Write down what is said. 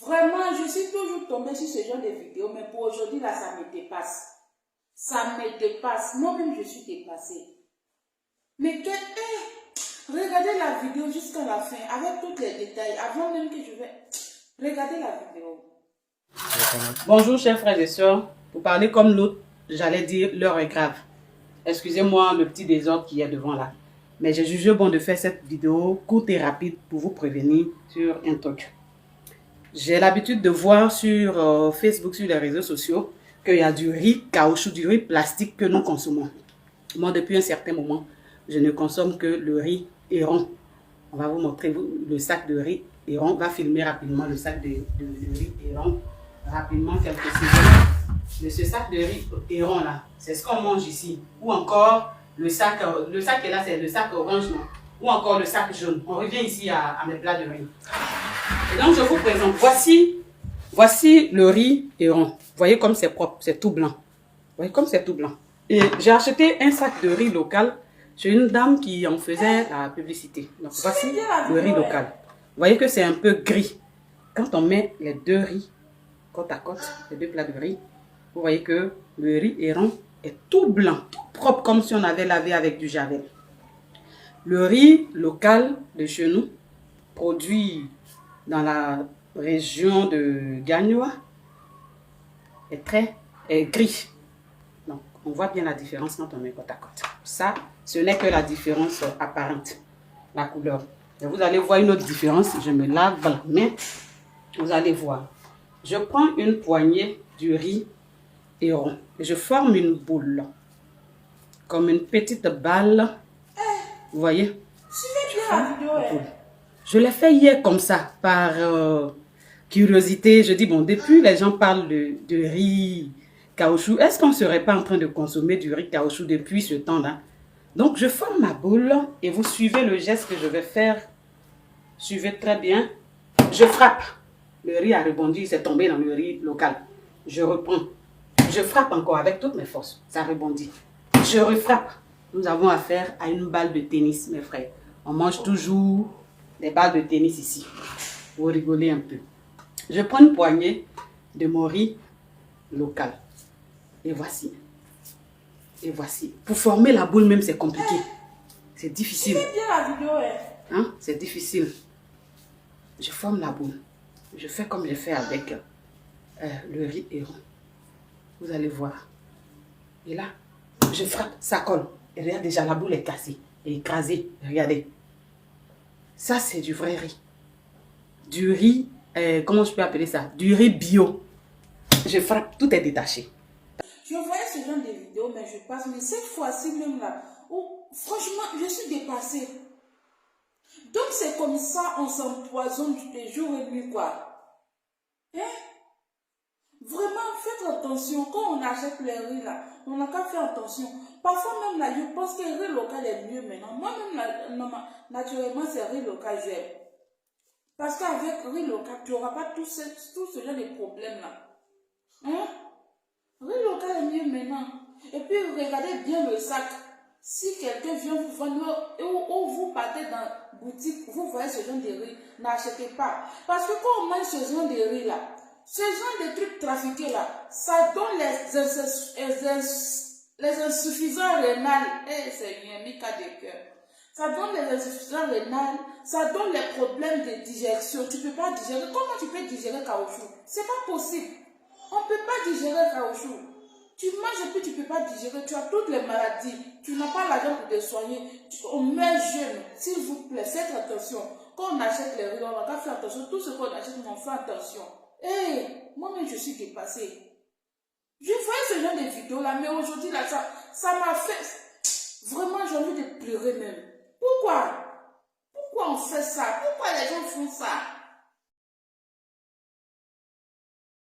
Vraiment, je suis toujours tombée sur ce genre de vidéos, mais pour aujourd'hui, là, ça me dépasse. Ça me dépasse. Moi-même, je suis dépassée. Mais regardez la vidéo jusqu'à la fin, avec tous les détails, avant même que je vais... Regardez la vidéo. Bonjour, chers frères et sœurs. Pour parler comme l'autre, j'allais dire l'heure est grave. Excusez-moi le petit désordre qui est devant là. Mais j'ai jugé bon de faire cette vidéo courte et rapide pour vous prévenir sur un truc. J'ai l'habitude de voir sur Facebook, sur les réseaux sociaux, qu'il y a du riz caoutchouc, du riz plastique que nous consommons. Moi, depuis un certain moment, je ne consomme que le riz Héron. On va vous montrer le sac de riz Héron. On va filmer rapidement le sac de riz Héron. Rapidement, quelques secondes. De ce sac de riz Héron là, c'est ce qu'on mange ici. Ou encore le sac est là, c'est le sac orange, non? Ou encore le sac jaune. On revient ici à mes plats de riz. Et donc, je vous présente. Voici le riz Héron. Vous voyez comme c'est propre, c'est tout blanc. Vous voyez comme c'est tout blanc. Et j'ai acheté un sac de riz local chez une dame qui en faisait la publicité. Donc, voici le riz local. Vous voyez que c'est un peu gris. Quand on met les deux riz côte à côte, les deux plats de riz, vous voyez que le riz Héron est tout blanc, tout propre, comme si on avait lavé avec du javel. Le riz local de chez nous, produit dans la région de Gagnoa, est gris. Donc, on voit bien la différence quand on met côte à côte. Ça, ce n'est que la différence apparente, la couleur. Et vous allez voir une autre différence. Je me lave la main. Vous allez voir. Je prends une poignée du riz Héron et je forme une boule, comme une petite balle. Vous voyez? Je l'ai fait hier comme ça, par curiosité. Je dis, bon, depuis les gens parlent de riz caoutchouc, est-ce qu'on ne serait pas en train de consommer du riz caoutchouc depuis ce temps-là? Donc, je forme ma boule et vous suivez le geste que je vais faire. Suivez très bien. Je frappe. Le riz a rebondi, il s'est tombé dans le riz local. Je reprends. Je frappe encore avec toutes mes forces. Ça rebondit. Je refrappe. Nous avons affaire à une balle de tennis, mes frères. On mange toujours des balles de tennis ici. Vous rigolez un peu. Je prends une poignée de mon riz local. Et voici. Et voici. Pour former la boule même, c'est compliqué. C'est difficile. C'est bien la vidéo, hein? C'est difficile. Je forme la boule. Je fais comme je fais avec le riz Héron. Vous allez voir. Et là, je frappe, ça colle. Et regarde déjà, la boule est cassée et écrasée. Regardez. Ça, c'est du vrai riz. Du riz, comment je peux appeler ça? Du riz bio. Je frappe, tout est détaché. Je voyais ce genre de vidéos, mais je passe. Mais cette fois-ci même là, où, franchement, je suis dépassée. Donc c'est comme ça, on s'empoisonne de jour et nuit, quoi. Hein? Vraiment, faites attention. Quand on achète les riz là, on n'a qu'à faire attention. Parfois même là, je pense que le riz local est mieux maintenant. Moi-même, naturellement, c'est riz local, j'aime. Parce qu'avec riz local, tu n'auras pas tout ce genre de problèmes là. Hein? Riz local est mieux maintenant. Et puis, regardez bien le sac. Si quelqu'un vient vous vendre ou vous partez dans la boutique, vous voyez ce genre de riz, n'achetez pas. Parce que quand on mange ce genre de riz là, ce genre de trucs trafiqués là, ça donne les insuffisants rénales. Eh, c'est un cas de cœur. Ça donne les insuffisances rénales, ça donne les problèmes de digestion. Tu ne peux pas digérer. Comment tu peux digérer caoutchouc? C'est pas possible. On ne peut pas digérer caoutchouc. Tu manges et puis tu ne peux pas digérer. Tu as toutes les maladies. Tu n'as pas l'argent pour te soigner. On meurt jeune. S'il vous plaît, faites attention. Quand on achète les riz, on va faire attention. Tout ce qu'on achète, on fait attention. Hé, moi-même, je suis dépassée. Je voyais ce genre de vidéos là, mais aujourd'hui, là, ça m'a fait... Vraiment, j'ai envie de pleurer même. Pourquoi? Pourquoi on fait ça? Pourquoi les gens font ça?